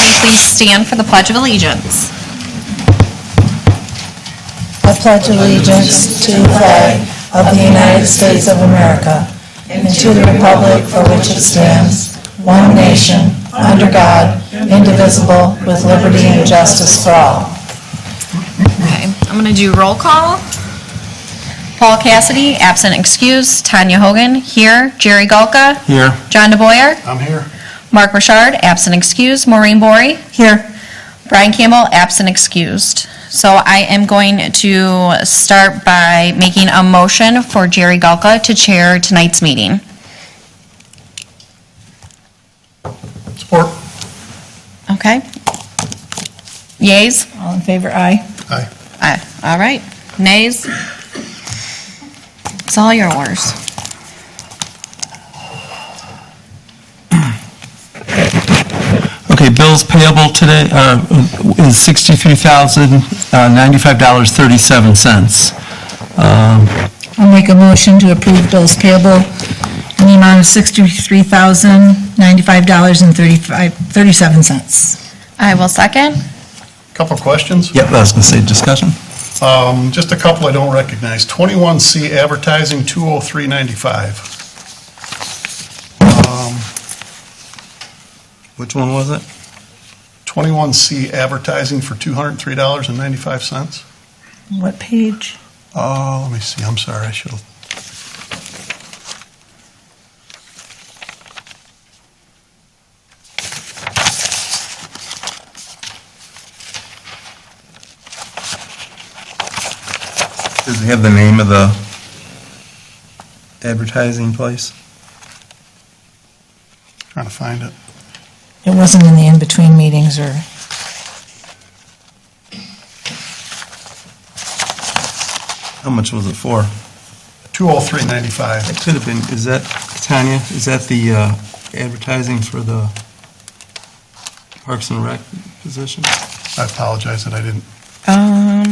everybody please stand for the Pledge of Allegiance? I pledge allegiance to the flag of the United States of America and to the republic for which it stands, one nation, under God, indivisible, with liberty and justice for all. Okay, I'm going to do roll call. Paul Cassidy, absent excused. Tanya Hogan, here. Jerry Galka. Here. John DeBoyer. I'm here. Mark Richard, absent excused. Maureen Bory. Here. Brian Campbell, absent excused. So I am going to start by making a motion for Jerry Galka to chair tonight's meeting. Support. Okay. Yeas? All in favor, aye. Aye. Aye. All right. Nays? It's all yours. Okay, bills payable today is $63,095.37. I'll make a motion to approve bills payable in the amount of $63,095.37. I will second. Couple of questions. Yep, I was going to say discussion. Just a couple I don't recognize. 21C advertising, 203.95. Which one was it? 21C advertising for $203.95. What page? Let me see. I'm sorry. I should have. Does it have the name of the advertising place? Trying to find it. It wasn't in the in-between meetings or... How much was it for? 203.95. It could have been, is that, Tanya, is that the advertising for the Parks and Rec position? I apologize that I didn't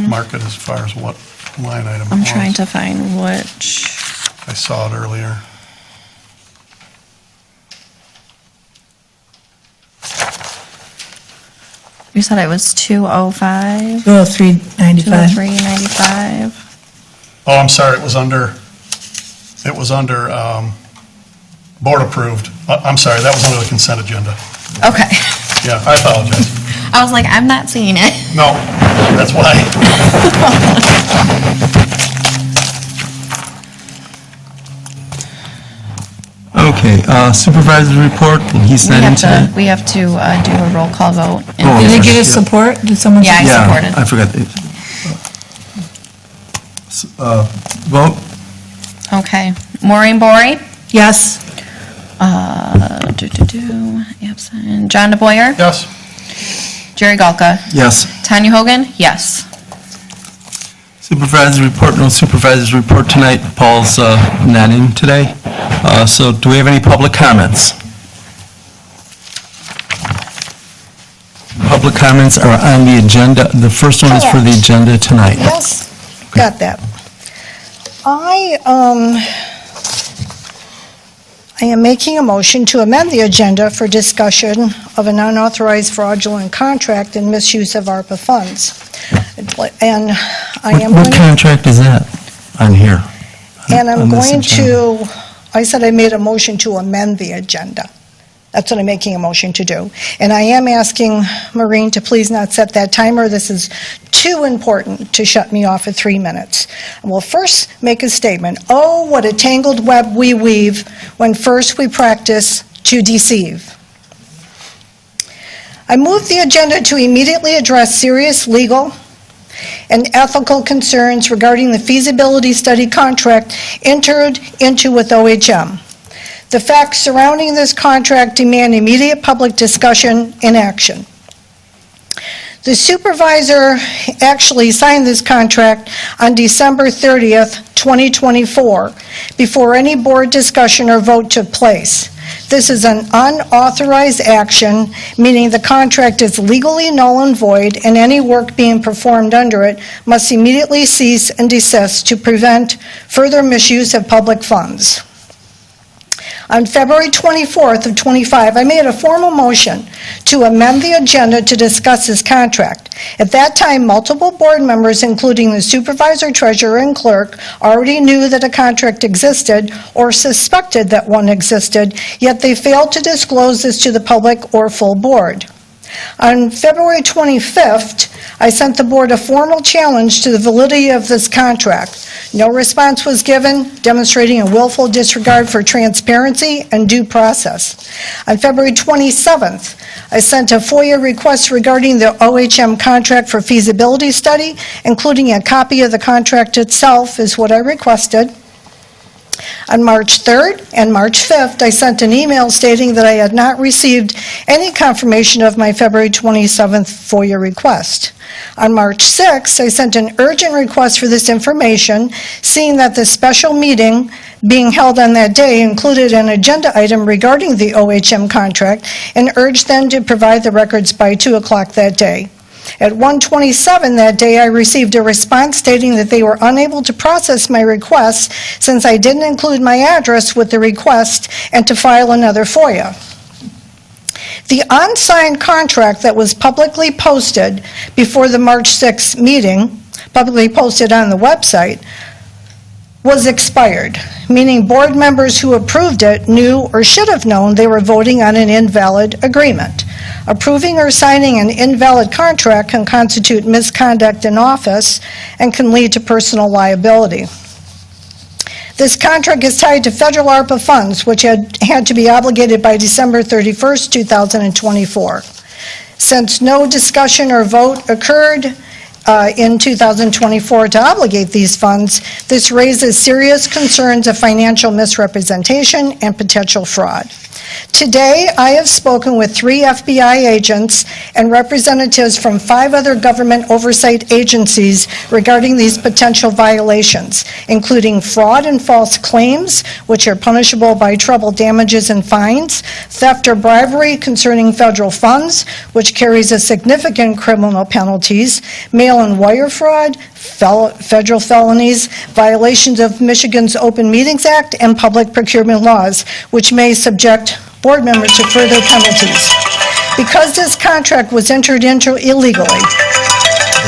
mark it as far as what line item it I'm was. trying to find which. I saw it earlier. You said it was 205? 203.95. 203.95. Oh, I'm sorry. It was under board approved. I'm sorry. That was under the consent agenda. Okay. Yeah, I apologize. I was like, I'm not seeing it. No, that's why. Okay, supervisor's report, and he's not in today? We have to do a roll call vote. Oh, Did they get a yeah. support? Did someone? Yeah, I Yeah, supported. I forgot. Vote? Okay. Maureen Bory? Yes. Absent. John DeBoyer? Yes. Jerry Galka? Yes. Tanya Hogan? Yes. Supervisor's report, no supervisor's report tonight. Paul's not in today. So do we have any public comments? Public comments are on the agenda. The first one is for the agenda tonight. Yes, got that. I am making a motion to amend the agenda for discussion of an unauthorized fraudulent contract and misuse of ARPA funds. And I am What going, contract is that on here? and I'm on this going agenda? to, I said I made a motion to amend the agenda. That's what I'm making a motion to do. And I am asking Maureen to please not set that timer. This is too important to shut me off at 3 minutes. And we'll first make a statement. Oh, what a tangled web we weave when first we practice to deceive. I move the agenda to immediately address serious legal and ethical concerns regarding the feasibility study contract entered into with OHM. The facts surrounding this contract demand immediate public discussion and action. The supervisor actually signed this contract on December 30th, 2024, before any board discussion or vote took place. This is an unauthorized action, meaning the contract is legally null and void, and any work being performed under it must immediately cease and desist to prevent further misuse of public funds. On February 24th of '25, I made a formal motion to amend the agenda to discuss this contract. At that time, multiple board members, including the supervisor, treasurer, and clerk, already knew that a contract existed or suspected that one existed, yet they failed to disclose this to the public or full board. On February 25th, I sent the board a formal challenge to the validity of this contract. No response was given, demonstrating a willful disregard for transparency and due process. On February 27th, I sent a FOIA request regarding the OHM contract for feasibility study, including a copy of the contract itself is what I requested. On March 3rd and March 5th, I sent an email stating that I had not received any confirmation of my February 27th FOIA request. On March 6th, I sent an urgent request for this information, seeing that the special meeting being held on that day included an agenda item regarding the OHM contract, and urged them to provide the records by 2 o'clock that day. At 1:27 that day, I received a response stating that they were unable to process my request since I didn't include my address with the request and to file another FOIA. The unsigned contract that was publicly posted before the March 6th meeting, publicly posted on the website, was expired, meaning board members who approved it knew or should have known they were voting on an invalid agreement. Approving or signing an invalid contract can constitute misconduct in office and can lead to personal liability. This contract is tied to federal ARPA funds, which had to be obligated by December 31st, 2024. Since no discussion or vote occurred in 2024 to obligate these funds, this raises serious concerns of financial misrepresentation and potential fraud. Today, I have spoken with 3 FBI agents and representatives from 5 other government oversight agencies regarding these potential violations, including fraud and false claims, which are punishable by treble damages and fines, theft or bribery concerning federal funds, which carries a significant criminal penalties, mail and wire fraud, federal felonies, violations of Michigan's Open Meetings Act, and public procurement laws, which may subject board members to further penalties. Because this contract was entered into illegally,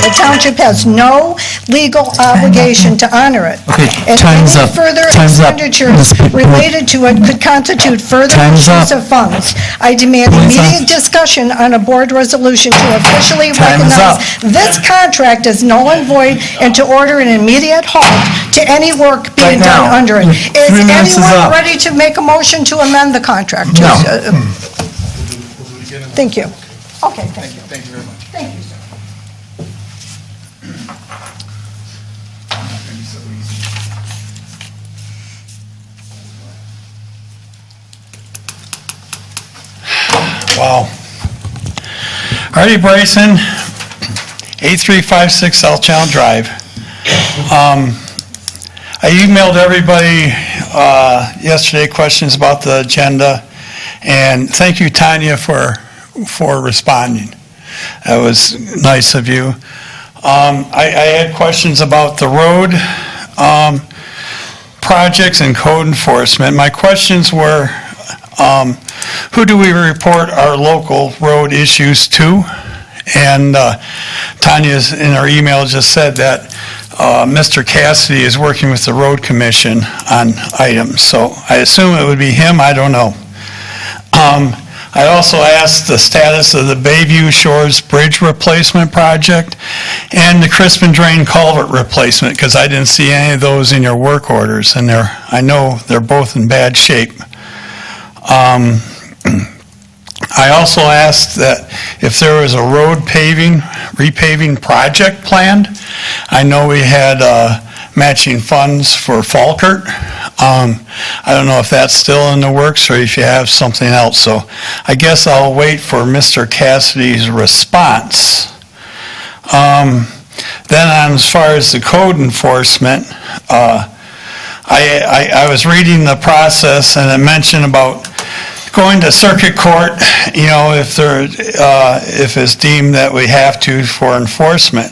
the township has no legal obligation to honor it. Okay, And time's any up. further Time's up. expenditures related to it could constitute further Time's misuse up. of funds. I demand Time's up. immediate discussion on a board resolution to officially Time's up. recognize this contract as null and void and to order an immediate halt to any work being Right done now. under it. Is 3 minutes is anyone up. ready to make a motion to amend the contract? No. Thank you. Okay, thank you. Thank you very much. Thank you, sir. Wow. Artie Bryson, 8356 South Channel Drive. I emailed everybody yesterday questions about the agenda, and thank you, Tanya, for responding. That was nice of you. I had questions about the road projects and code enforcement. My questions were, who do we report our local road issues to? And Tanya's in her email just said that Mr. Cassidy is working with the road commission on items. So I assume it would be him, I don't know. I also asked the status of the Bayview Shores Bridge Replacement Project and the Crispin Drain Culvert Replacement, because I didn't see any of those in your work orders, and I know they're both in bad shape. I also asked that if there was a road repaving project planned. I know we had matching funds for Falkert. I don't know if that's still in the works or if you have something else. So I guess I'll wait for Mr. Cassidy's response. Then as far as the code enforcement, I was reading the process, and it mentioned about going to circuit court, you know, if it's deemed that we have to for enforcement.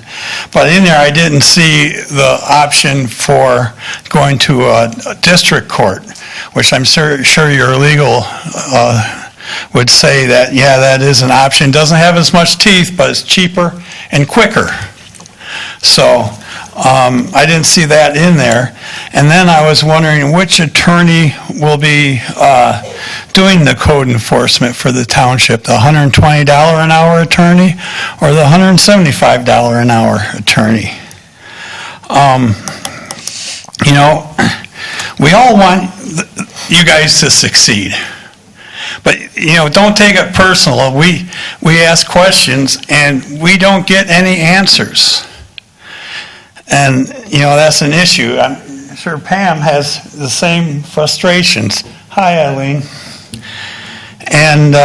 But in there, I didn't see the option for going to a district court. which I'm sure your legal would say that, yeah, that is an option. Doesn't have as much teeth, but it's cheaper and quicker. So I didn't see that in there. And then I was wondering which attorney will be doing the code enforcement for the township, the $120 an hour attorney or the $175 an hour attorney? You know, we all want you guys to succeed. But, you know, don't take it personal. We ask questions and we don't get any answers. And, you know, that's an issue. I'm sure Pam has the same frustrations. Hi, Eileen. And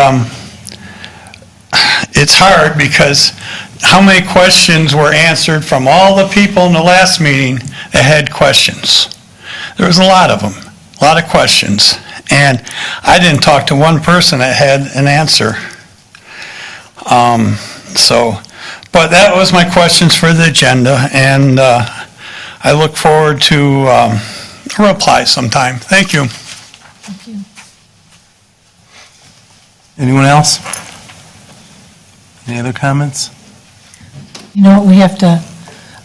it's hard because how many questions were answered from all the people in the last meeting that had questions? There was a lot of them, a lot of questions. And I didn't talk to one person that had an answer. But that was my questions for the agenda, and I look forward to a reply sometime. Thank you. Anyone else? Any other comments? You know, we have to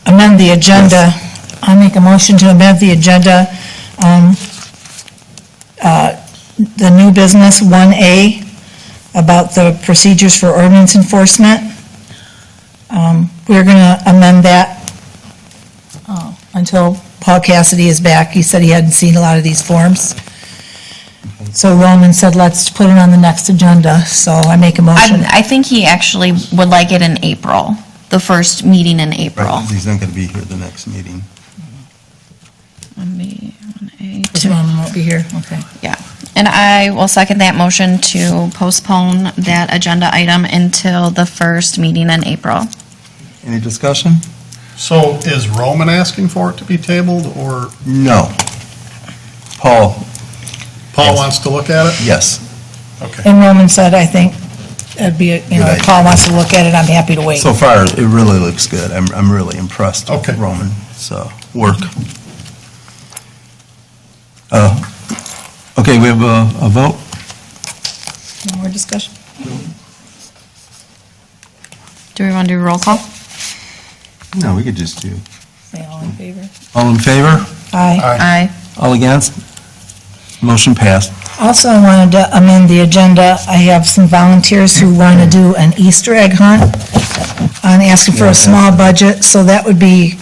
amend the agenda. I'll make a motion to amend the agenda. The new business 1A about the procedures for ordinance enforcement. We're going to amend that until Paul Cassidy is back. He said he hadn't seen a lot of these forms. So Roman said, let's put it on the next agenda, so I make a motion. I think he actually would like it in April, the first meeting in April. Right, 'cause he's not going to be here the next meeting. 1A, Because Roman won't be here, okay. Yeah, and I will second that motion to postpone that agenda item until the first meeting in April. Any discussion? So is Roman asking for it to be tabled, or No. Paul, Paul Yes. wants to look at it? yes. Okay. And Roman said, I think it'd be, Good if idea. Paul wants to look at it, I'm happy to wait. So far, it really looks good. I'm really impressed with Okay. Roman's work. Okay, we have a vote? No more discussion? Do we want to do a roll call? No, we could just do. Say all in favor? All in favor? Aye. Aye. All against? Motion passed. Also, I wanted to amend the agenda. I have some volunteers who want to do an Easter egg hunt. I'm asking for a small budget, so that would be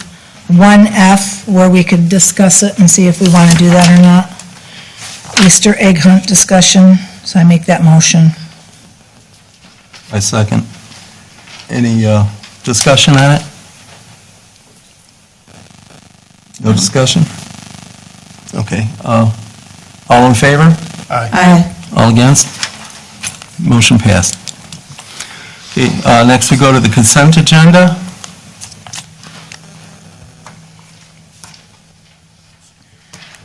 1F, where we could discuss it and see if we want to do that or not. Easter egg hunt discussion, so I make that motion. I second. Any discussion on it? No discussion? Okay. All in favor? Aye. All against? Motion passed. Okay, next we go to the consent agenda.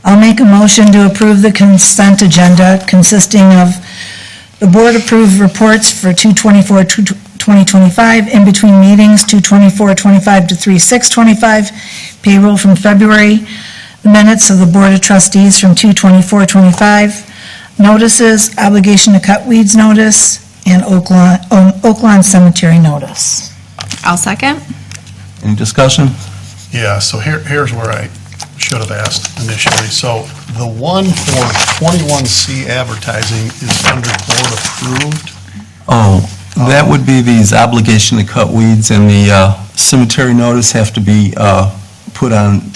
I'll make a motion to approve the consent agenda consisting of the board-approved reports for 2/24/2025, in between meetings 2/24/25 to 3/6/25, payroll from February, the minutes of the Board of Trustees from 2/24/25, notices, obligation to cut weeds notice, and Oak Lawn Cemetery notice. I'll second. Any discussion? Yeah, so here's where I should have asked initially. So the one for 21C advertising is under board approved? Oh, that would be these obligation to cut weeds, and the cemetery notice have to be put on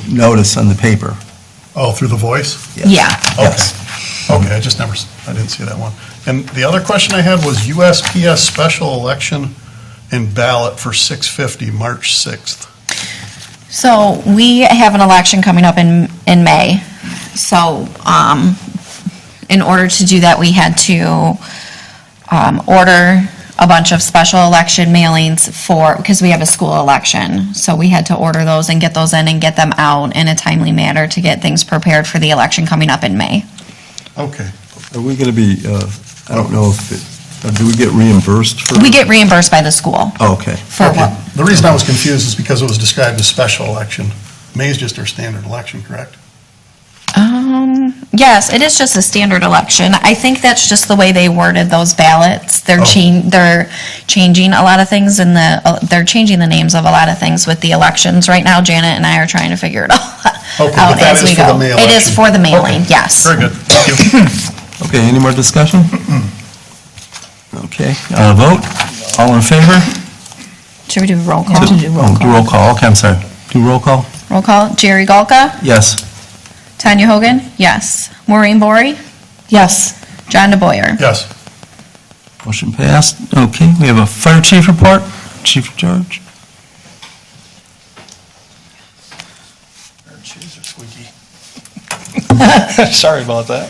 notice on the paper. Oh, through the voice? Yeah. Yes. Okay, I didn't see that one. And the other question I had was USPS special election and ballot for 650, March 6th. So we have an election coming up in May. So in order to do that, we had to order a bunch of special election mailings because we have a school election. So we had to order those and get those in and get them out in a timely manner to get things prepared for the election coming up in May. Okay. Are we going to be, I don't know if do we get reimbursed for? We get reimbursed by the school Oh, okay. for Okay. what? The reason I was confused is because it was described as special election. May is just our standard election, correct? Yes, it is just a standard election. I think that's just the way they worded those ballots. They're changing a lot of things they're changing the names of a lot of things with the elections. Right now, Janet and I are trying to figure it all Okay, out but that as is we for the go. May It is election. for the mailing, Okay. yes. Very good, thank you. Okay, any more discussion? Okay, vote, all in favor? Should we do roll call? Do roll call, okay, I'm sorry. Do roll call? Roll call. Jerry Golka? Yes. Tanya Hogan? Yes. Maureen Bory? Yes. John DeBoyer? Yes. Motion passed. Okay, we have a fire chief report. Chief George? Shoes are squeaky. Sorry about that.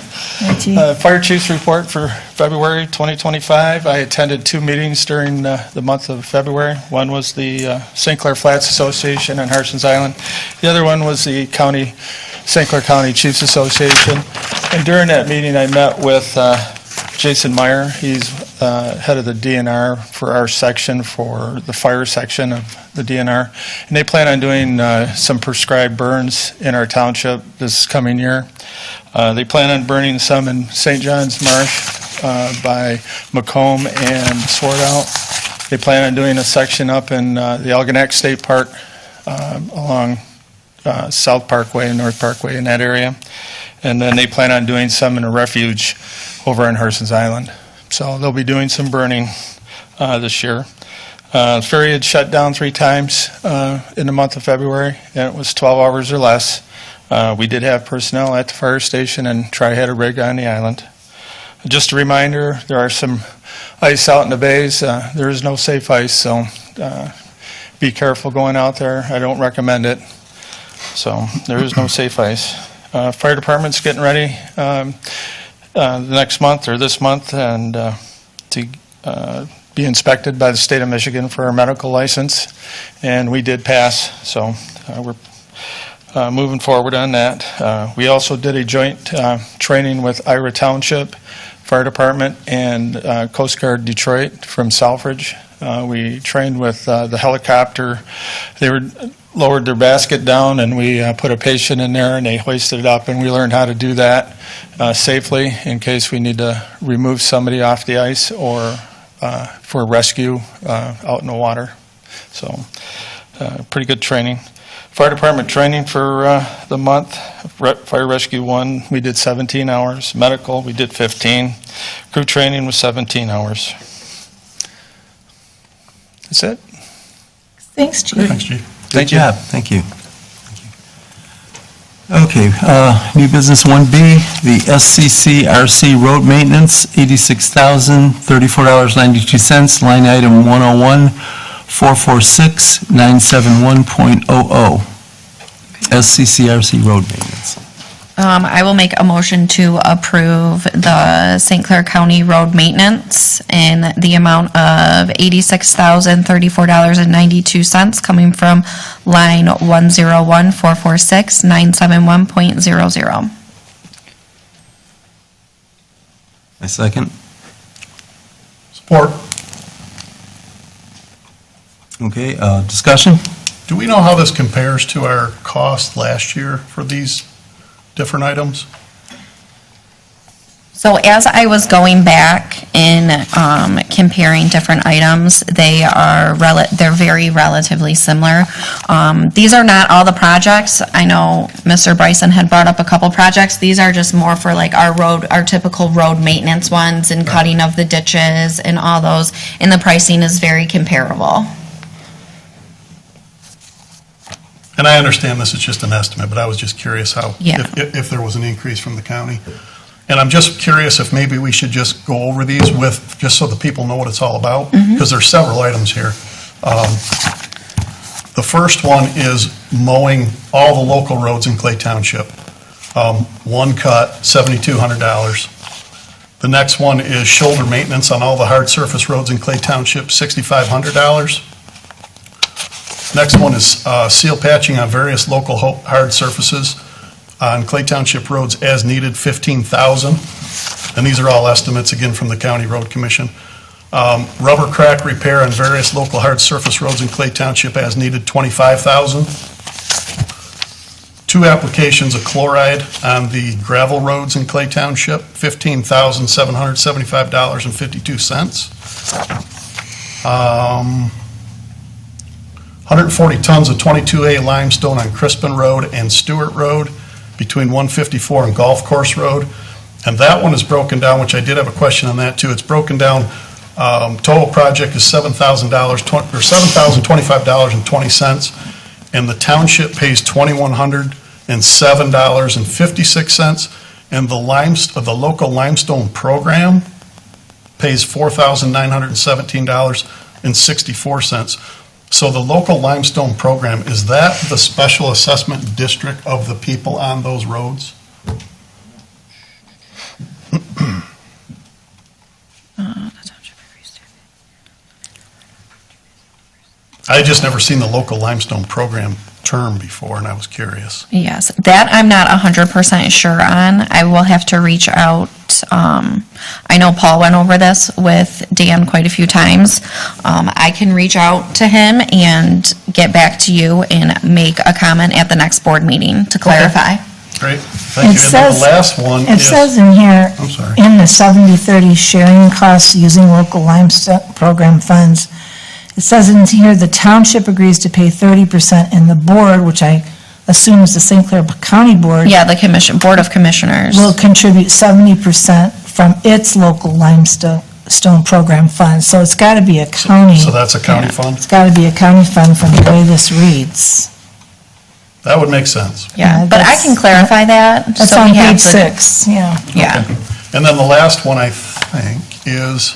Fire Chief's report for February 2025. I attended 2 meetings during the month of February. One was the St. Clair Flats Association on Harson's Island. The other one was the St. Clair County Chiefs Association. And during that meeting, I met with Jason Meyer. He's head of the DNR for our section, for the fire section of the DNR. And they plan on doing some prescribed burns in our township this coming year. They plan on burning some in St. John's Marsh by Macomb and Swartout. They plan on doing a section up in the Algonac State Park along South Parkway and North Parkway in that area. And then they plan on doing some in a refuge over on Harson's Island. So they'll be doing some burning this year. The ferry had shut down 3 times in the month of February, and it was 12 hours or less. We did have personnel at the fire station, and Tri had a rig on the island. Just a reminder, there are some ice out in the bays. There is no safe ice, so be careful going out there. I don't recommend it. So there is no safe ice. Fire department's getting ready the next month or this month and to be inspected by the state of Michigan for our medical license, and we did pass, so we're moving forward on that. We also did a joint training with Ira Township Fire Department and Coast Guard Detroit from Selfridge. We trained with the helicopter. They lowered their basket down, and we put a patient in there, and they hoisted it up, and we learned how to do that safely in case we need to remove somebody off the ice or for rescue out in the water. So pretty good training. Fire department training for the month. Fire Rescue 1, we did 17 hours. Medical, we did 15. Crew training was 17 hours. That's it. Thanks, Chief. Thanks, Chief. Good job, thank you. Okay, new business 1B, the SCCRC road maintenance, $86,034.92, line item 101-446-971.00, SCCRC road maintenance. I will make a motion to approve the St. Clair County road maintenance in the amount of $86,034.92 coming from line 101-446-971.00. I second. Support. Okay, discussion? Do we know how this compares to our cost last year for these different items? So as I was going back in comparing different items, they're very relatively similar. These are not all the projects. I know Mr. Bryson had brought up a couple projects. These are just more for like our typical road maintenance ones and cutting of the ditches and all those. And the pricing is very comparable. And I understand this is just an estimate, but I was just curious how, Yeah. if there was an increase from the county. And I'm just curious if maybe we should just go over these just so the people know what it's all about, because there's several items here. The first one is mowing all the local roads in Clay Township. One cut, $7,200. The next one is shoulder maintenance on all the hard surface roads in Clay Township, $6,500. Next one is seal patching on various local hard surfaces on Clay Township roads as needed, $15,000. And these are all estimates, again, from the County Road Commission. Rubber crack repair on various local hard surface roads in Clay Township as needed, $25,000. 2 applications of chloride on the gravel roads in Clay Township, $15,775.52. 140 tons of 22A limestone on Crispin Road and Stewart Road between 154 and Golf Course Road. And that one is broken down, which I did have a question on that too. It's broken down, total project is $7,000, or $7,025.20. And the township pays $2,107.56. And the local limestone program pays $4,917.64. So the local limestone program, is that the special assessment district of the people on those roads? I just never seen the local limestone program term before, and I was curious. Yes, that I'm not 100% sure on. I will have to reach out. I know Paul went over this with Dan quite a few times. I can reach out to him and get back to you and make a comment at the next board meeting to clarify. Great, thank you. And then the last one It is, says in here, I'm sorry. in the 70/30 sharing costs using local limestone program funds, it says in here, the township agrees to pay 30% and the board, which I assume is the St. Clair County Board, Yeah, the Board of Commissioners. will contribute 70% from its local limestone program funds. So it's got to be a county, So that's a county fund? it's got to be a county fund from the way this reads. That would make sense. Yeah, but I can clarify that. That's so on we have page for- 6, yeah. Yeah. Okay. And then the last one, I think, is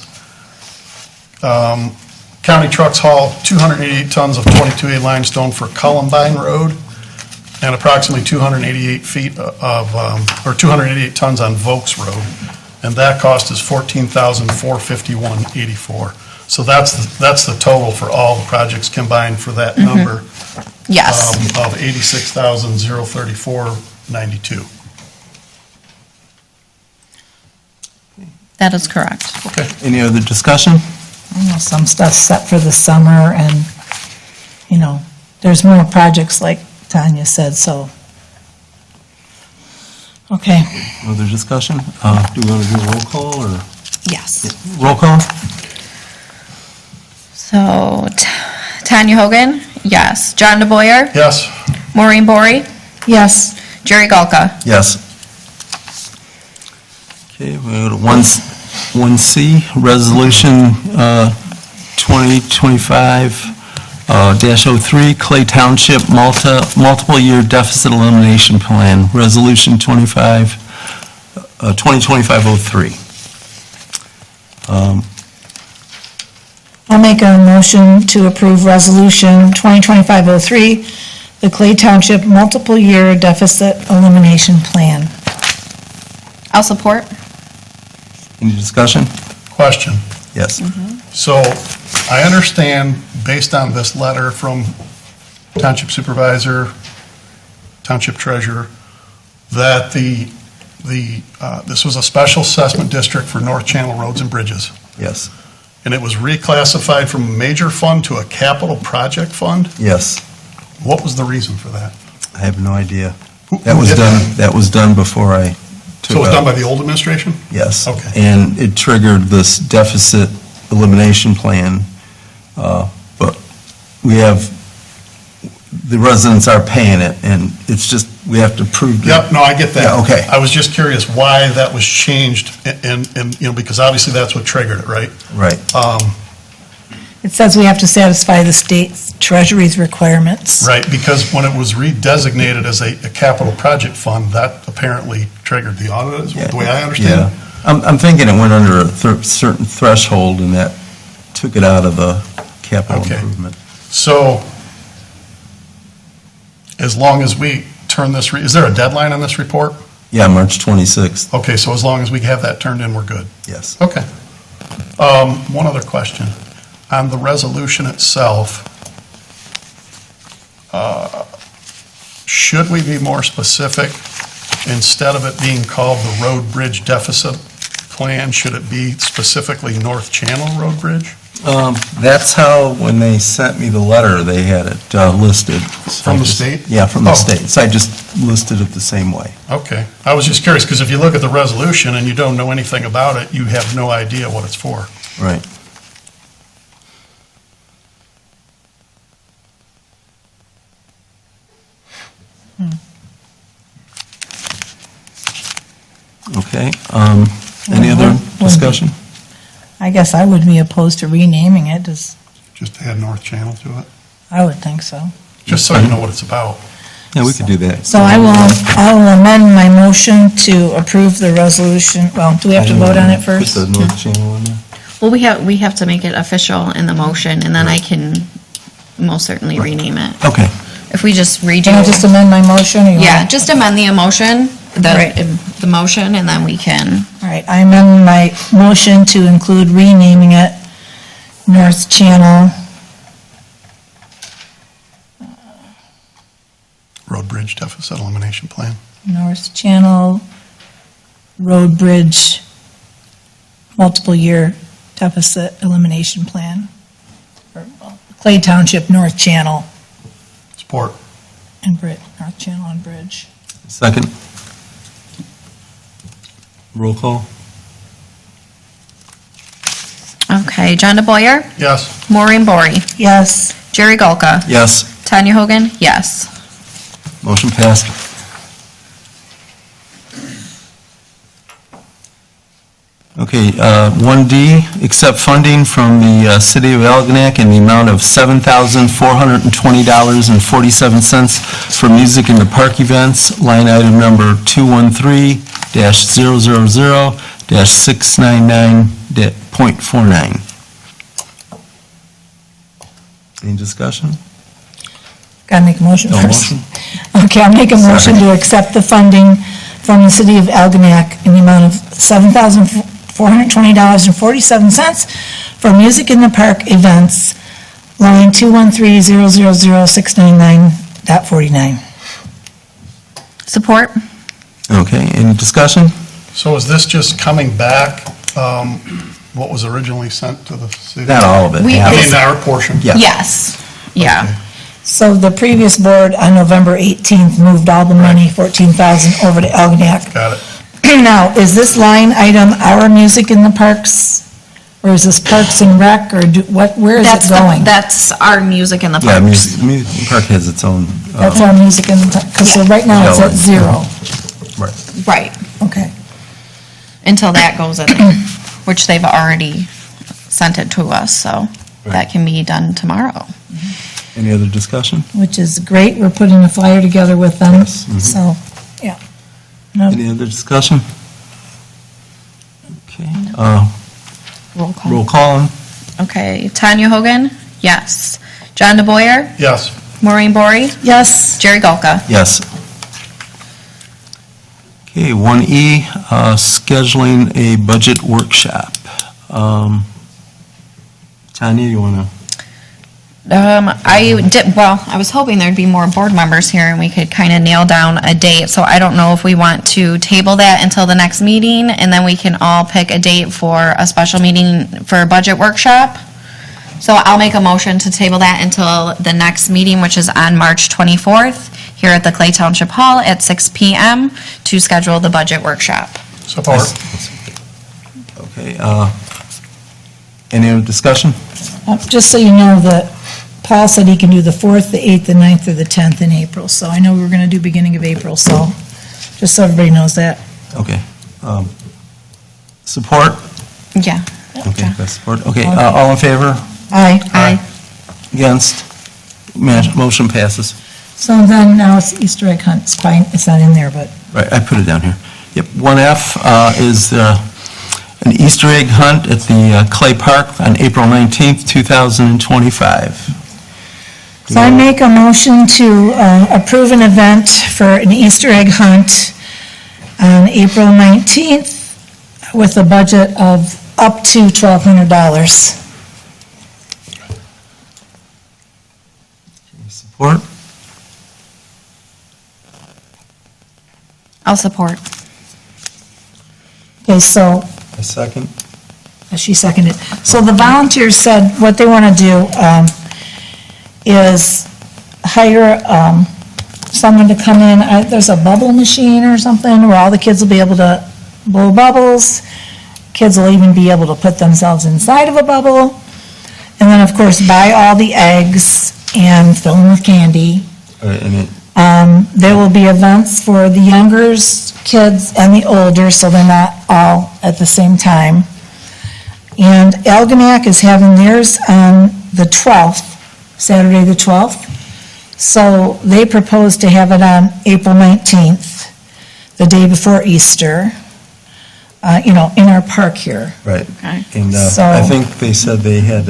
county trucks haul 288 tons of 22A limestone for Columbine Road and approximately 288 feet of, or 288 tons on Vokes Road. And that cost is $14,451.84. So that's the total for all the projects combined for that number. Yes. Of $86,034.92. That is correct. Okay. Any other discussion? Some stuff's set for the summer and, there's more projects like Tanya said, so. Okay. Other discussion? Do we want to do a roll call or? Yes. Roll call? So, Tanya Hogan? Yes. John DeBoyer? Yes. Maureen Bory? Yes. Jerry Galka? Yes. Okay, we go to 1C, Resolution 2025-03, Clay Township Multiple-Year Deficit Elimination Plan, Resolution 2025-03. I'll make a motion to approve Resolution 2025-03, the Clay Township Multiple-Year Deficit Elimination Plan. I'll support. Any discussion? Question. Yes. So I understand, based on this letter from Township Supervisor, Township Treasurer, that this was a special assessment district for North Channel Roads and Bridges, Yes. and it was reclassified from a major fund to a capital project fund? Yes. What was the reason for that? I have no idea. Who That was did done, that was done before I took So it was done up. by the old administration? Yes. Okay. And it triggered this deficit elimination plan, but we have, the residents are paying it, and it's just, we have to prove. Yep, no, I get that. Yeah, okay. I was just curious why that was changed, and, because obviously that's what triggered it, right? Right. It says we have to satisfy the state treasury's requirements. Right, because when it was redesignated as a capital project fund, that apparently triggered the audit, is the way I understand it. Yeah. I'm thinking it went under a certain threshold, and that took it out of the capital Okay. improvement. So, as long as we turn this, is there a deadline on this report? Yeah, March 26th, Okay, so as long as we have that turned in, we're good. yes. Okay. One other question. On the resolution itself, should we be more specific? Instead of it being called the Road Bridge Deficit Plan, should it be specifically North Channel Road Bridge? That's how, when they sent me the letter, they had it listed. So From I the just- state? Yeah, from the Oh. state. So I just listed it the same way. Okay. I was just curious, because if you look at the resolution and you don't know anything about it, you have no idea what it's for. Right. Okay, any other discussion? I guess I would be opposed to renaming it, Just add North Channel to it, I would think so. just so you know what it's about. Yeah, we could do that. So I will amend my motion to approve the resolution. Well, do we have to vote on it first? Put the North Channel in there. Well, we have to make it official in the motion, and then I can most certainly rename it. Okay, If we just redo. Can I just amend my motion? or you Yeah, want- just amend the emotion, Right. the motion, and then we can, All right, I amend my motion to include renaming it North Channel, Road Bridge Deficit Elimination Plan. North Channel Road Bridge Multiple Year Deficit Elimination Plan. Or, well, Clay Township North Channel Support. and North Channel and Bridge. second. Roll call? okay, John DeBoyer, Yes. Maureen Bory, Yes, Jerry Golka, Yes. Tanya Hogan, yes. Motion passed. Okay, 1D, accept funding from the City of Algonac in the amount of $7,420.47 for music in the park events, line item number 213-000-699.49. Any discussion? gotta make a motion No first. motion? Okay, I'll make a motion to accept the funding from the City of Algonac in the amount of $7,420.47 for Music in the Park events, line 213-000-699.49. Support? Okay, any discussion? So is this just coming back, what was originally sent to the city? Not all of it. We- half. I mean, our portion? Yeah. Yes, yeah. So the previous board on November 18th moved all the money, 14,000, over to Algonac. Got it. Now, is this line item our Music in the Parks, or is this Parks and Rec, or where is it going? That's our music in the Yeah, parks. Music Park has its own. That's our Music in the, because so right now it's at zero. Right, Okay. until that goes in there, which they've already sent it to us, so that can be done tomorrow. Any other discussion? Which is great, we're putting a flyer together with them, Yes, mhm. so, yeah. No, Any other discussion? Okay, Roll call. roll call. Okay, Tanya Hogan, yes. John DeBoyer, Yes. Maureen Bory, Yes, Jerry Golka. Yes. Okay, 1E, scheduling a budget workshop. Tanya, you want to? I was hoping there'd be more board members here and we could kind of nail down a date. So I don't know if we want to table that until the next meeting and then we can all pick a date for a special meeting for a budget workshop. So I'll make a motion to table that until the next meeting, which is on March 24th, here at the Clay Township Hall at 6 PM to schedule the budget workshop. Support. Okay, any other discussion? just so you know that Paul said he can do the 4th, the 8th, the 9th, or the 10th in April, so I know we were going to do beginning of April, so, just so everybody knows that. Okay. Support? Yeah. Okay, that's support. Okay, all in favor? Aye. Aye. Against? Motion passes. So then, now it's Easter egg hunt, it's fine, it's not in there, but, Right, I put it down here. Yep, 1F is an Easter egg hunt at the Clay Park on April 19th, 2025. so I make a motion to approve an event for an Easter egg hunt on April 19th with a budget of up to $1,200. Support? I'll support. Okay, so A second. She seconded. So the volunteers said what they want to do is hire someone to come in. There's a bubble machine or something where all the kids will be able to blow bubbles. Kids will even be able to put themselves inside of a bubble. And then, of course, buy all the eggs and fill them with candy. There will be events for the younger kids and the older, so they're not all at the same time. And Algonac is having theirs on the 12th, Saturday the 12th. So they propose to have it on April 19th, the day before Easter, in our park here. Right. Okay. And So- I think they said they had,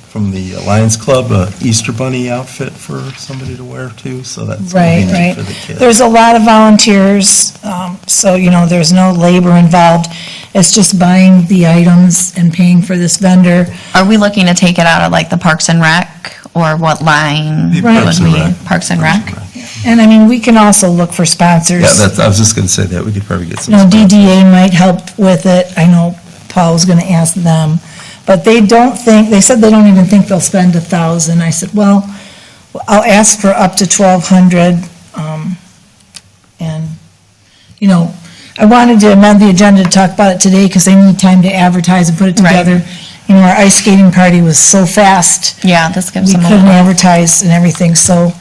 from the Lions Club, a Easter Bunny outfit for somebody to wear too, so that's Right, convenient right. for the kids. There's a lot of volunteers, so, there's no labor involved. It's just buying the items and paying for this vendor. Are we looking to take it out of like the Parks and Rec, or what line Be Right. Parks would and we? Rec. Parks and Rec? And we can also look for sponsors. Yeah, I was just gonna say that, we could probably get some. DDA might help with it. I know Paul's going to ask them. But they said they don't even think they'll spend $1,000. I said, well, I'll ask for up to $1,200. And, I wanted to amend the agenda to talk about it today because they need time to advertise and put it Right. together. Our ice skating party was so fast, Yeah, this gives we them a couldn't little. advertise and everything, so.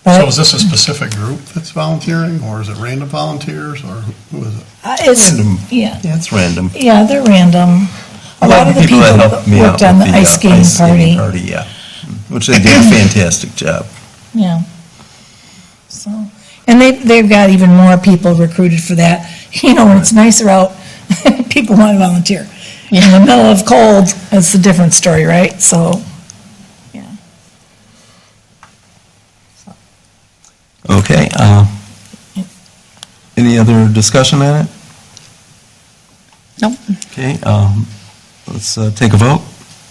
So is this a specific group that's volunteering, or is it random volunteers, or who is it? It's, Random. yeah, Yeah, it's random. yeah, they're random. A lot of the people that helped me out worked on with the ice skating party. Yeah, which they did a fantastic job. Yeah. So, and they've got even more people recruited for that. When it's nicer out, people want to volunteer. In the middle of cold, that's a different story, right? So, yeah. Okay, any other discussion on it? Nope. Okay, let's take a vote.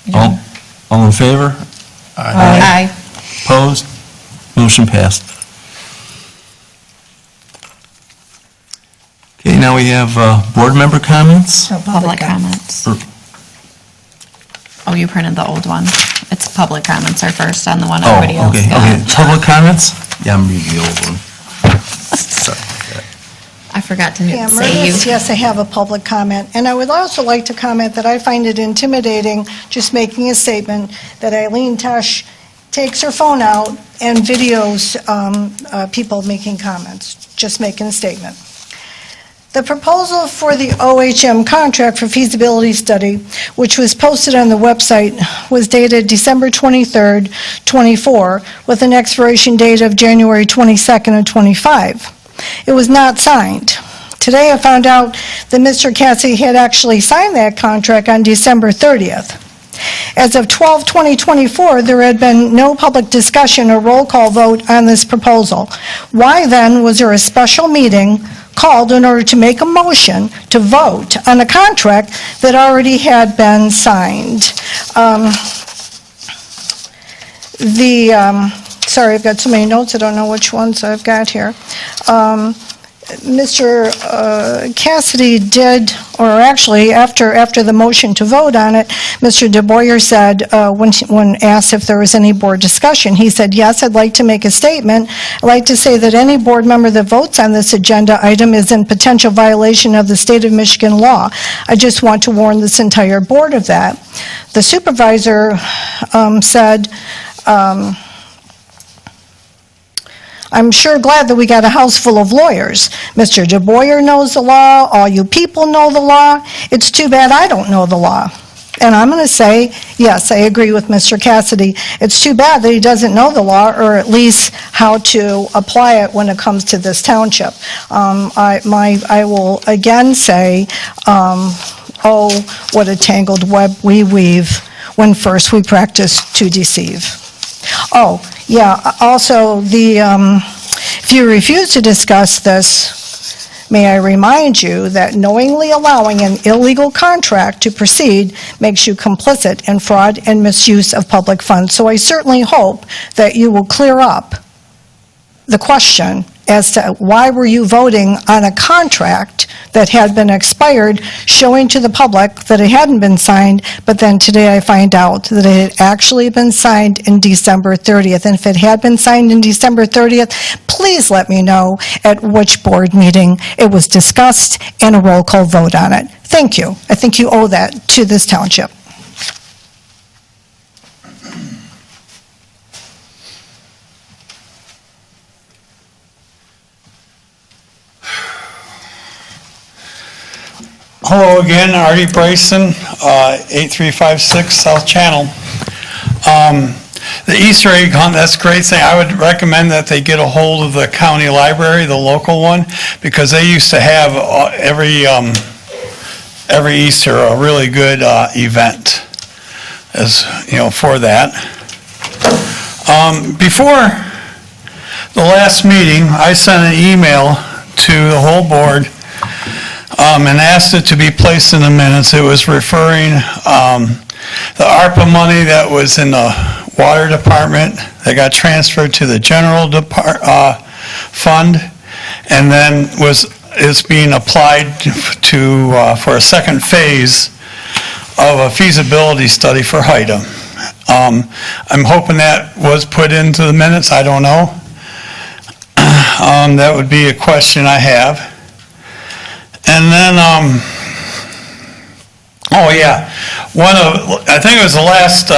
Yeah. All in favor? Aye. Opposed? Motion passed. Okay, now we have board member comments. So Public comments. Or- Oh, you printed the old one. It's public comments are first on the one Oh, everybody else okay, got. okay. Public comments? Yeah, I'm reading the old one. Sorry about that. I forgot to Yeah, say you. Meredith, yes, I have a public comment, and I would also like to comment that I find it intimidating, just making a statement, that Eileen Tesh takes her phone out and videos people making comments, just making a statement. The proposal for the OHM contract for feasibility study, which was posted on the website, was dated December 23rd, 24, with an expiration date of January 22nd of 25. It was not signed. Today, I found out that Mr. Cassidy had actually signed that contract on December 30th. As of 12/20/24, there had been no public discussion or roll call vote on this proposal. Why then was there a special meeting called in order to make a motion to vote on a contract that already had been signed? Sorry, I've got so many notes, I don't know which ones I've got here. Mr. Cassidy did, or actually, after the motion to vote on it, Mr. DeBoyer said, when asked if there was any board discussion, he said, yes, I'd like to make a statement. I'd like to say that any board member that votes on this agenda item is in potential violation of the state of Michigan law. I just want to warn this entire board of that. The supervisor said, I'm sure glad that we got a house full of lawyers. Mr. DeBoyer knows the law, all you people know the law. It's too bad I don't know the law. And I'm going to say, yes, I agree with Mr. Cassidy. It's too bad that he doesn't know the law, or at least how to apply it when it comes to this township. I will again say, oh, what a tangled web we weave when first we practice to deceive. Oh, yeah, also, if you refuse to discuss this, may I remind you that knowingly allowing an illegal contract to proceed makes you complicit in fraud and misuse of public funds. So I certainly hope that you will clear up the question as to why were you voting on a contract that had been expired, showing to the public that it hadn't been signed, but then today I find out that it had actually been signed in December 30th. And if it had been signed in December 30th, please let me know at which board meeting it was discussed and a roll call vote on it. Thank you. I think you owe that to this township. Hello again, Artie Bryson, 8356 South Channel. The Easter egg hunt, that's a great thing. I would recommend that they get a hold of the county library, the local one, because they used to have every Easter a really good event as, for that. Before the last meeting, I sent an email to the whole board and asked it to be placed in the minutes. It was referring the ARPA money that was in the water department that got transferred to the general fund, and then is being applied to for a second phase of a feasibility study for Haida. I'm hoping that was put into the minutes. I don't know. That would be a question I have. And then, I think it was the last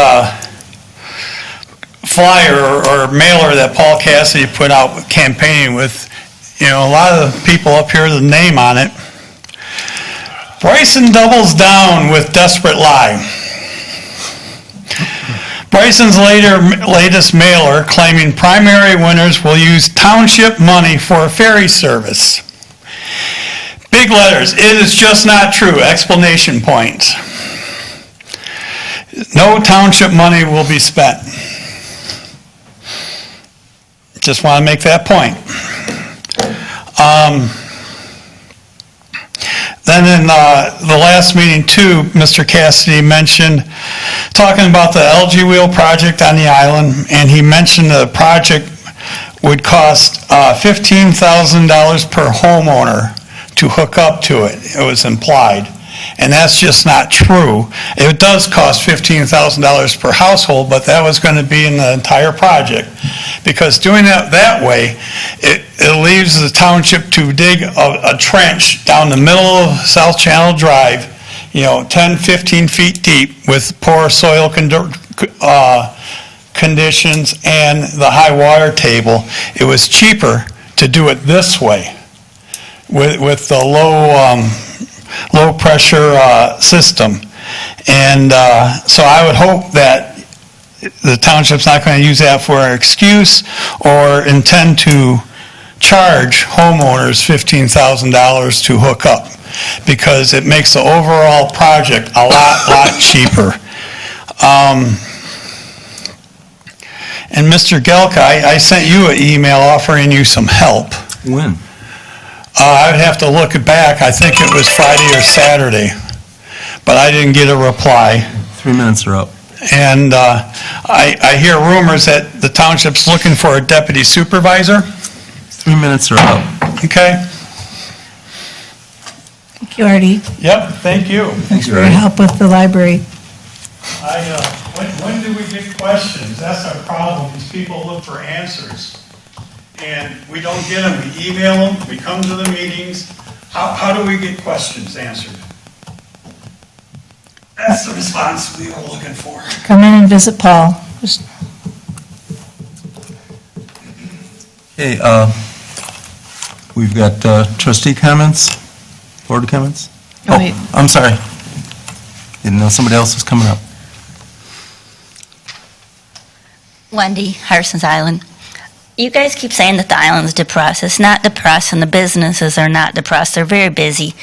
flyer or mailer that Paul Cassidy put out campaigning with, a lot of the people up here, the name on it. Bryson doubles down with desperate lie. Bryson's latest mailer claiming primary winners will use township money for ferry service. Big letters, it is just not true, exclamation points. No township money will be spent. Just want to make that point. Then in the last meeting too, Mr. Cassidy mentioned talking about the LG Wheel project on the island, and he mentioned the project would cost $15,000 per homeowner to hook up to it. It was implied. And that's just not true. It does cost $15,000 per household, but that was going to be in the entire project. Because doing that way, it leaves the township to dig a trench down the middle of South Channel Drive, 10, 15 feet deep with poor soil conditions and the high water table. It was cheaper to do it this way with the low pressure system. And so I would hope that the township's not going to use that for an excuse or intend to charge homeowners $15,000 to hook up, because it makes the overall project a lot cheaper. And Mr. Gelka, I sent you an email offering you some help. When? I would have to look it back. I think it was Friday or Saturday, but I didn't get a reply. 3 minutes are up. And I hear rumors that the township's looking for a deputy supervisor. 3 minutes are up. Okay? Thank you, Artie. Yep, thank you. Thanks for your help with the library. When do we get questions? That's our problem, is people look for answers. And we don't get them. We email them, we come to the meetings. How do we get questions answered? That's the response we were looking for. Come in and visit Paul. Okay, we've got trustee comments, board comments? Oh, wait. I'm sorry. Didn't know somebody else was coming up. Wendy, Harson's Island. You guys keep saying that the island's depressed. It's not depressed, and the businesses are not depressed. They're very busy.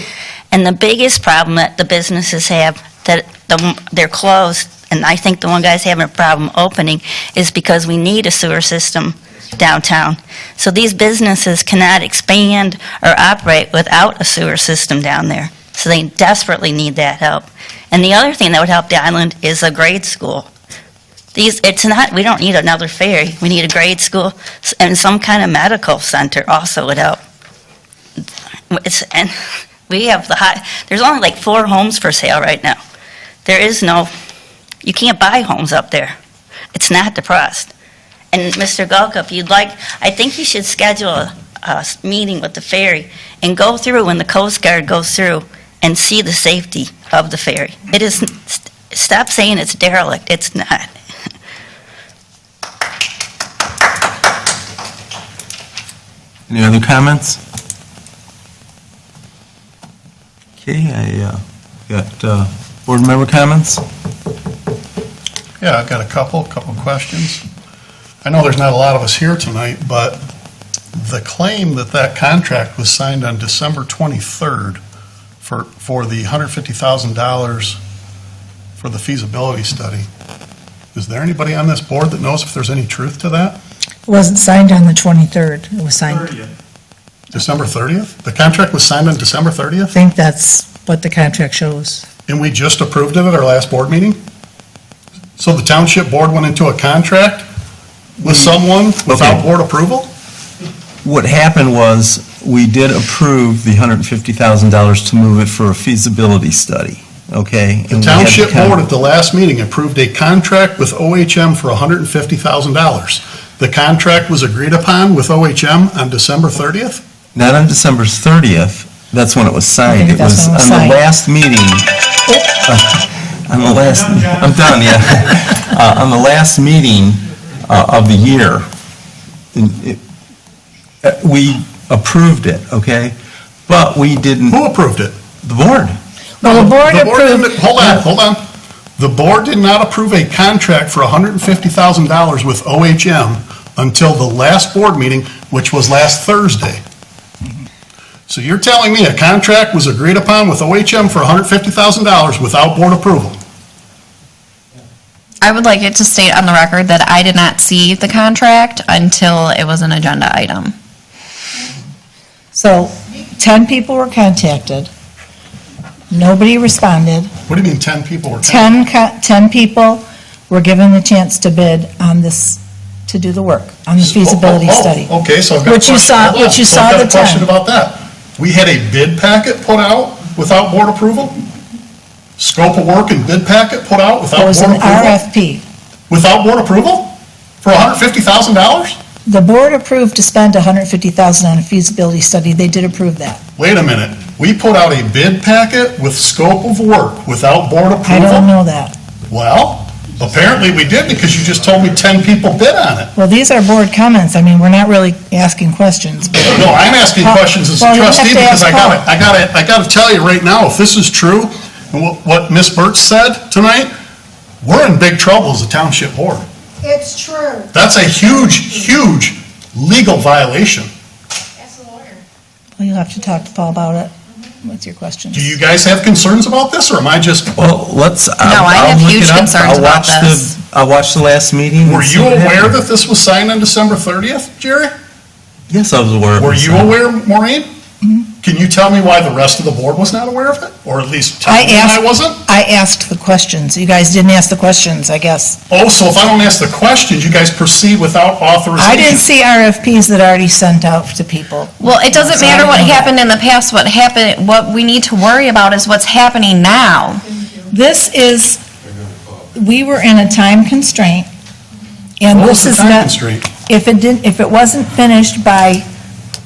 And the biggest problem that the businesses have, that they're closed, and I think the one guy's having a problem opening, is because we need a sewer system downtown. So these businesses cannot expand or operate without a sewer system down there. So they desperately need that help. And the other thing that would help the island is a grade school. It's not, we don't need another ferry. We need a grade school and some kind of medical center also would help. And we have there's only like 4 homes for sale right now. There is no, you can't buy homes up there. It's not depressed. And Mr. Gulka, if you'd like, I think you should schedule a meeting with the ferry and go through when the Coast Guard goes through and see the safety of the ferry. It is, stop saying it's derelict. It's not. Any other comments? Okay, I got board member comments? Yeah, I've got a couple questions. I know there's not a lot of us here tonight, but the claim that contract was signed on December 23rd for the $150,000 for the feasibility study, is there anybody on this board that knows if there's any truth to that? It wasn't signed on the 23rd. It was signed, December 30th? The contract was signed on December I 30th? think that's what the contract shows. And we just approved it at our last board meeting? So the township board went into a contract with someone without Okay. board approval? What happened was, we did approve the $150,000 to move it for a feasibility study, okay? The township board at the last meeting approved a contract with OHM for $150,000. The contract was agreed upon with OHM on December 30th? Not on December 30th, that's when it was signed. think It that's was when it was on the signed. last meeting. On the last, I'm done, yeah. On the last meeting of the year, we approved it, okay? But we didn't, Who approved it? the board. Well, the board approved, didn't- Hold on. The board did not approve a contract for $150,000 with OHM until the last board meeting, which was last Thursday. So you're telling me a contract was agreed upon with OHM for $150,000 without board approval? I would like it to state on the record that I did not see the contract until it was an agenda item. so 10 people were contacted. Nobody responded. What do you mean 10 people were? 10 people were given the chance to bid on this, to do the work, on the feasibility study. Okay, so I've got a Which you question. saw- Hold on. which you So saw I've got the a question 10. about that. We had a bid packet put out without board approval? Scope of work and bid packet put out without It board was approval? an RFP. Without board approval? For $150,000? The board approved to spend $150,000 on a feasibility study. They did approve that. Wait a minute. We put out a bid packet with scope of work without board I approval? don't know that. Well, apparently we did because you just told me 10 people bid on it. Well, these are board comments. I mean, we're not really asking questions. No, I'm asking questions as Well, a you have trustee to because ask I gotta tell you right now, if this is true, and what Ms. Birch said tonight, we're in big trouble as a township board. It's true. That's a huge legal violation. Well, you'll have to talk to Paul about it. What's your question? Do you guys have concerns about this, or am I just, Well, let's, I have I'll look huge it up. concerns I'll about watch the- this. I'll watch the last meeting. and were see you what aware happened. that this was signed on December 30th, Jerry? Yes, I was aware. of Were this. you aware, Maureen? Can you tell me why the rest of the board was not aware of it? Or at least tell me why I wasn't? I asked the questions. You guys didn't ask the questions, I guess. Oh, so if I don't ask the questions, you guys proceed without authorization? I didn't see RFPs that already sent out to people. Well, it doesn't So I matter don't what know that. happened in the past, what we need to worry about is what's happening now. This is, we were in a time constraint, and What was this the is time not, constraint? if it wasn't finished by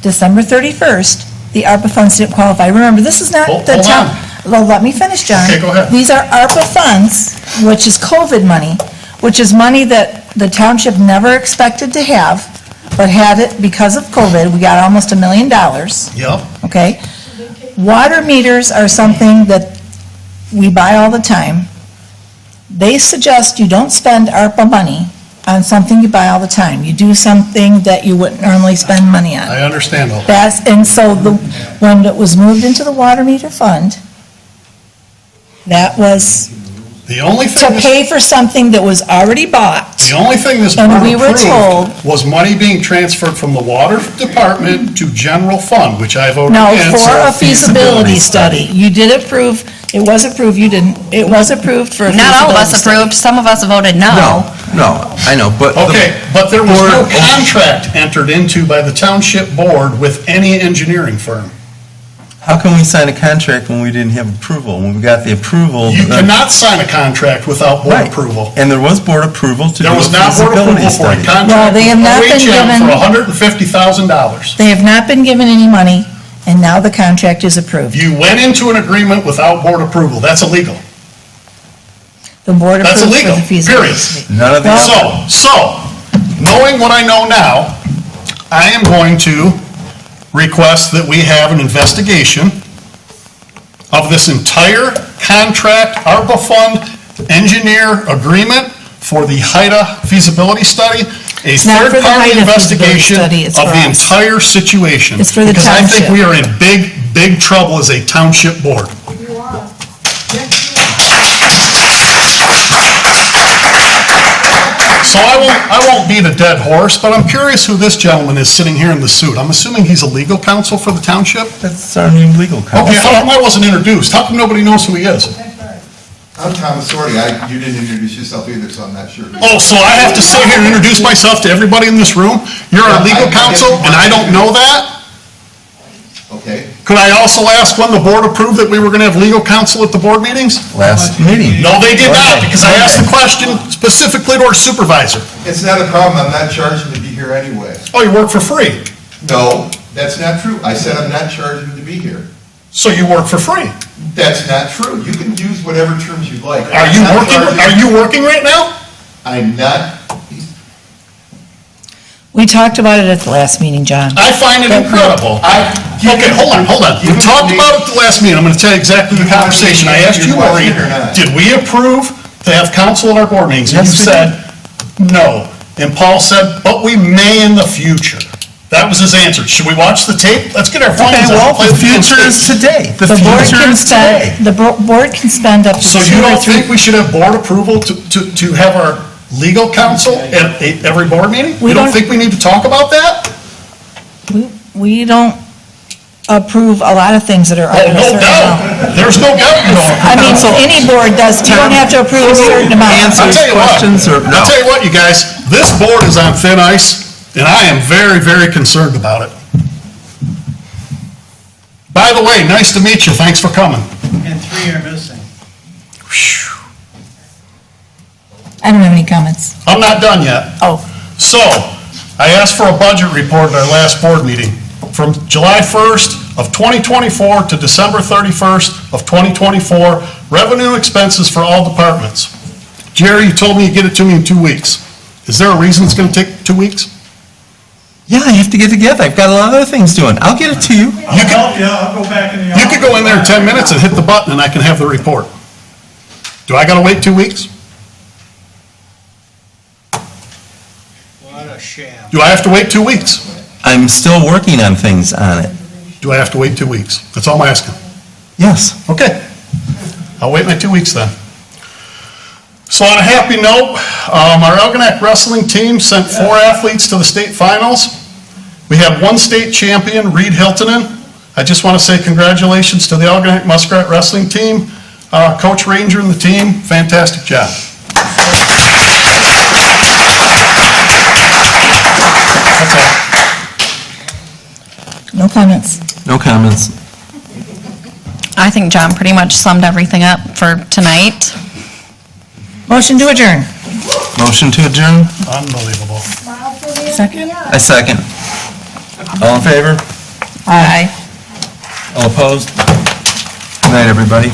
December 31st, the ARPA funds didn't qualify. Remember, this is not Hold the town. on. Well, let me finish, John. Okay, go ahead. These are ARPA funds, which is COVID money, which is money that the township never expected to have, but had it because of COVID. We got almost $1 million. Yep. Okay? Water meters are something that we buy all the time. They suggest you don't spend ARPA money on something you buy all the time. You do something that you wouldn't normally spend money on. I understand all that. And so when it was moved into the water meter fund, that was The only to thing, this- pay for something that was already bought. the only thing this And board we were told- approved was money being transferred from the water department to general fund, which I've voted No, against. for a feasibility study. You did approve, it was approved, you didn't, it was approved for a feasibility Not all of us study. approved, some of us voted no. No, I know, but. the Okay, but there was no board- contract entered into by the township board with any engineering firm. How can we sign a contract when we didn't have approval? When we got the approval. You cannot sign a contract without board Right. approval. And there was board approval to do There a was not board feasibility approval for a study. contract Well, they have with not been OHM given- for $150,000. They have not been given any money, and now the contract is approved. You went into an agreement without board approval. That's illegal. The board That's approved for illegal, the feasibility period. study. None of these. So, knowing what I know now, I am going to request that we have an investigation of this entire contract, ARPA fund, engineer agreement for the HIDA feasibility study, a not for the third-party HIDA feasibility investigation study, it's of for the us. entire situation. It's for the Because I think township. we are in big, big trouble as a township board. So I won't beat a dead horse, but I'm curious who this gentleman is sitting here in the suit. I'm assuming he's a legal counsel for the township? That's our new legal counsel. Okay, how come I wasn't introduced? How come nobody knows who he is? I'm Thomas Sorty. You didn't introduce yourself either, so I'm not sure. Oh, so I have to sit here and introduce myself to everybody in this room? You're our legal counsel, and I don't know that? Okay. Could I also ask when the board approved that we were going to have legal counsel at the board meetings? Last meeting. No, they did not, because I asked the question specifically to our supervisor. It's not a problem. I'm not charging to be here anyway. Oh, you work for free, No, that's not true. I said I'm not charging to be here. so you work for free. That's not true. You can use whatever terms you'd like. Are you I'm not working, charging- are you working right now? I'm not. We talked about it at the last meeting, John. I find it incredible. Okay, hold on. You talked about it at the last meeting. I'm going to tell you exactly the conversation. I asked you, Maureen, did we approve to have council at our board meetings? And you Yes, we said, no. And Paul said, but we may in the future. That was his answer. Should we watch the tape? Let's get our Okay, phones well, out. Play the damn future is tapes. today. The The board future can is today. spend, the board can spend up to So 2 you or don't 3. think we should have board approval to have our legal counsel at every board meeting? We You don't don't- think we need to talk about that? We don't approve a lot of things that are Oh, under a no certain amount. doubt. There's no doubt. I mean, any board does, you don't have to approve a certain amount. I'll tell you what, questions or no? I'll tell you what, you guys, this board is on thin ice, and I am very, very concerned about it. By the way, nice to meet you, thanks for coming. And 3 are missing. I don't have any comments. I'm not done yet. Oh, So, I asked for a budget report at our last board meeting. From July 1st of 2024 to December 31st of 2024, revenue expenses for all departments. Jerry, you told me you'd get it to me in 2 weeks. Is there a reason it's going to take 2 weeks? Yeah, I have to get together. I've got a lot of other things doing. I'll get it to you. I'll help you, I'll go back in the office. You could go in there in 10 minutes and hit the button and I can have the report. Do I gotta wait 2 weeks? What a sham. Do I have to wait 2 weeks? I'm still working on things on it. Do I have to wait 2 weeks? That's all I'm asking. Yes. Okay. I'll wait my 2 weeks then. So on a happy note, our Elginak wrestling team sent 4 athletes to the state finals. We had 1 state champion, Reed Hiltonen. I just want to say congratulations to the Elginak Muskrat wrestling team. Coach Ranger and the team, fantastic job. That's all. no comments. No comments. I think John pretty much summed everything up for tonight. Motion to adjourn. Motion to adjourn? Unbelievable. Second? I second. All in favor? Aye. All opposed? Good night, everybody.